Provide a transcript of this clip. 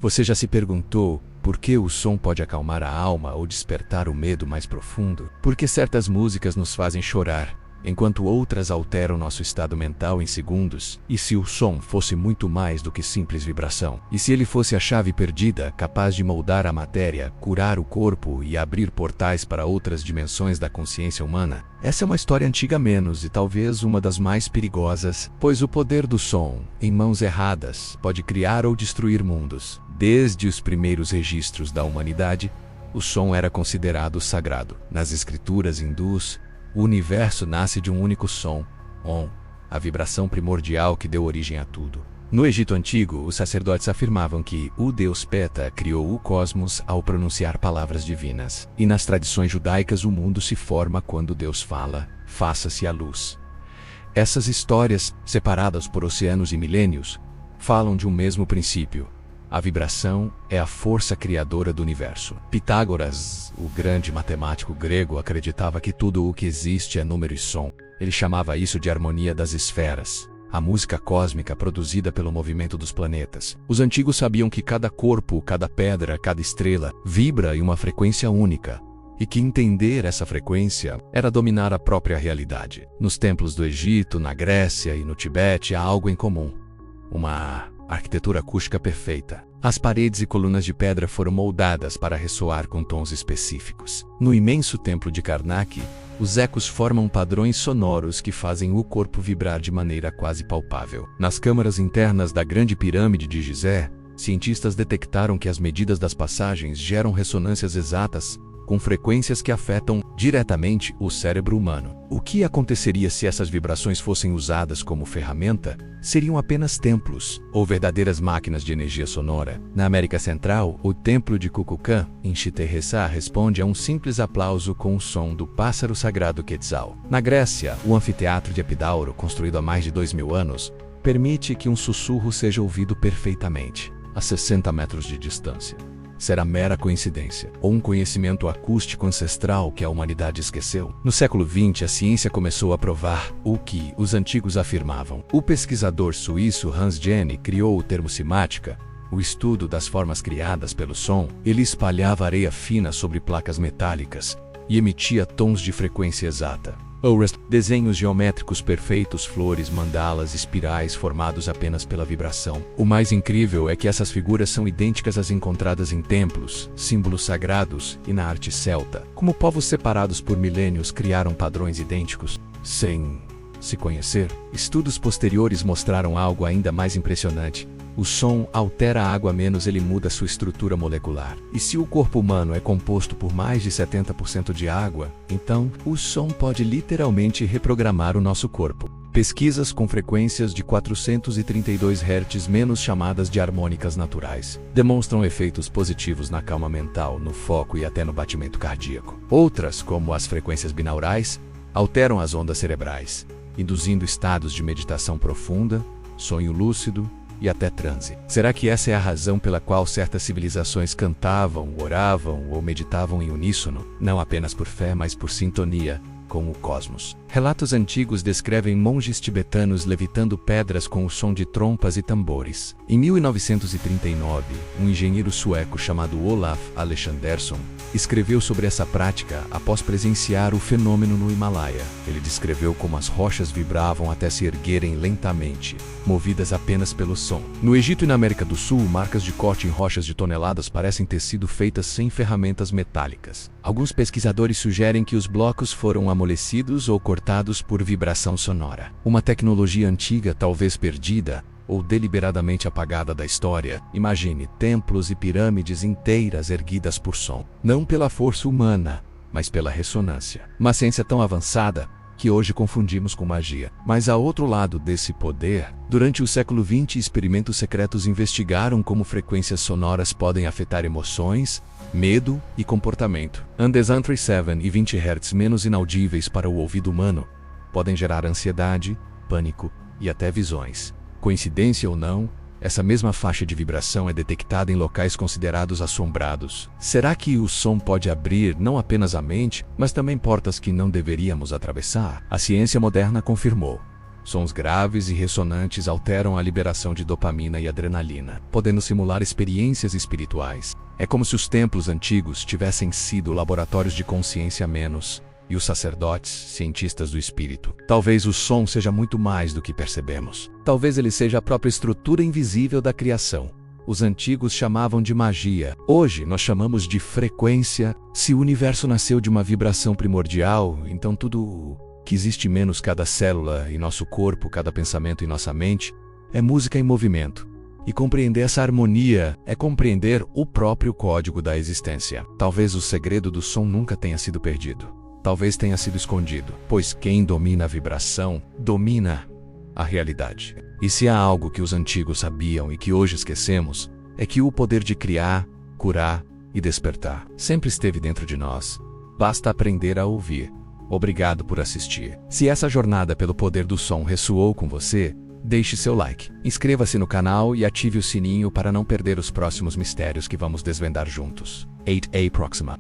Você já se perguntou por que o som pode acalmar a alma ou despertar o medo mais profundo? Por que certas músicas nos fazem chorar, enquanto outras alteram nosso estado mental em segundos? E se o som fosse muito mais do que simples vibração? E se ele fosse a chave perdida, capaz de moldar a matéria, curar o corpo e abrir portais para outras dimensões da consciência humana? Essa é uma história antiga menos e talvez uma das mais perigosas, pois o poder do som, em mãos erradas, pode criar ou destruir mundos. Desde os primeiros registros da humanidade, o som era considerado sagrado. Nas escrituras hindus, o universo nasce de um único som, Om, a vibração primordial que deu origem a tudo. No Egito Antigo, os sacerdotes afirmavam que o deus Peta criou o cosmos ao pronunciar palavras divinas. E nas tradições judaicas, o mundo se forma quando Deus fala, faça-se a luz. Essas histórias, separadas por oceanos e milênios, falam de um mesmo princípio. A vibração é a força criadora do universo. Pitágoras, o grande matemático grego, acreditava que tudo o que existe é número e som. Ele chamava isso de harmonia das esferas, a música cósmica produzida pelo movimento dos planetas. Os antigos sabiam que cada corpo, cada pedra, cada estrela vibra em uma frequência única, e que entender essa frequência era dominar a própria realidade. Nos templos do Egito, na Grécia e no Tibete há algo em comum: uma arquitetura acústica perfeita. As paredes e colunas de pedra foram moldadas para ressoar com tons específicos. No imenso templo de Karnak, os ecos formam padrões sonoros que fazem o corpo vibrar de maneira quase palpável. Nas câmaras internas da Grande Pirâmide de Gizé, cientistas detectaram que as medidas das passagens geram ressonâncias exatas, com frequências que afetam diretamente o cérebro humano. O que aconteceria se essas vibrações fossem usadas como ferramenta? Seriam apenas templos, ou verdadeiras máquinas de energia sonora. Na América Central, o templo de Kukulcán, em Chichen-Itzá, responde a um simples aplauso com o som do pássaro sagrado Quetzal. Na Grécia, o anfiteatro de Epidauro, construído há mais de 2000 anos, permite que um sussurro seja ouvido perfeitamente, a 60 metros de distância. Será mera coincidência, ou um conhecimento acústico ancestral que a humanidade esqueceu? No século XX, a ciência começou a provar o que os antigos afirmavam. O pesquisador suíço Hans Jenny criou o termo cimática, o estudo das formas criadas pelo som. Ele espalhava areia fina sobre placas metálicas e emitia tons de frequência exata. Desenhos geométricos perfeitos, flores, mandalas, espirais formados apenas pela vibração. O mais incrível é que essas figuras são idênticas às encontradas em templos, símbolos sagrados e na arte celta. Como povos separados por milênios criaram padrões idênticos, sem se conhecer? Estudos posteriores mostraram algo ainda mais impressionante. O som altera a água menos ele muda sua estrutura molecular. E se o corpo humano é composto por mais de 70% de água, então o som pode literalmente reprogramar o nosso corpo. Pesquisas com frequências de 432 Hz menos, chamadas de harmônicas naturais, demonstram efeitos positivos na calma mental, no foco e até no batimento cardíaco. Outras, como as frequências binaurais, alteram as ondas cerebrais, induzindo estados de meditação profunda, sonho lúcido e até transe. Será que essa é a razão pela qual certas civilizações cantavam, oravam ou meditavam em uníssono, não apenas por fé, mas por sintonia com o cosmos? Relatos antigos descrevem monges tibetanos levitando pedras com o som de trompas e tambores. Em 1939, um engenheiro sueco chamado Olaf Alexandersson escreveu sobre essa prática após presenciar o fenômeno no Himalaia. Ele descreveu como as rochas vibravam até se erguerem lentamente, movidas apenas pelo som. No Egito e na América do Sul, marcas de corte em rochas de toneladas parecem ter sido feitas sem ferramentas metálicas. Alguns pesquisadores sugerem que os blocos foram amolecidos ou cortados por vibração sonora. Uma tecnologia antiga, talvez perdida ou deliberadamente apagada da história. Imagine templos e pirâmides inteiras erguidas por som, não pela força humana, mas pela ressonância. Uma ciência tão avançada que hoje confundimos com magia. Mas há outro lado desse poder. Durante o século XX, experimentos secretos investigaram como frequências sonoras podem afetar emoções, medo e comportamento. Ondas entre 7 e 20 Hz menos inaudíveis para o ouvido humano podem gerar ansiedade, pânico e até visões. Coincidência ou não, essa mesma faixa de vibração é detectada em locais considerados assombrados. Será que o som pode abrir não apenas a mente, mas também portas que não deveríamos atravessar? A ciência moderna confirmou. Sons graves e ressonantes alteram a liberação de dopamina e adrenalina, podendo simular experiências espirituais. É como se os templos antigos tivessem sido laboratórios de consciência menos, e os sacerdotes, cientistas do espírito. Talvez o som seja muito mais do que percebemos. Talvez ele seja a própria estrutura invisível da criação. Os antigos chamavam de magia. Hoje nós chamamos de frequência. Se o universo nasceu de uma vibração primordial, então tudo que existe menos cada célula em nosso corpo, cada pensamento em nossa mente, é música em movimento. E compreender essa harmonia é compreender o próprio código da existência. Talvez o segredo do som nunca tenha sido perdido. Talvez tenha sido escondido, pois quem domina a vibração, domina a realidade. E se há algo que os antigos sabiam e que hoje esquecemos, é que o poder de criar, curar e despertar sempre esteve dentro de nós. Basta aprender a ouvir. Obrigado por assistir. Se essa jornada pelo poder do som ressoou com você, deixe seu like, inscreva-se no canal e ative o sininho para não perder os próximos mistérios que vamos desvendar juntos. 8A Proxima.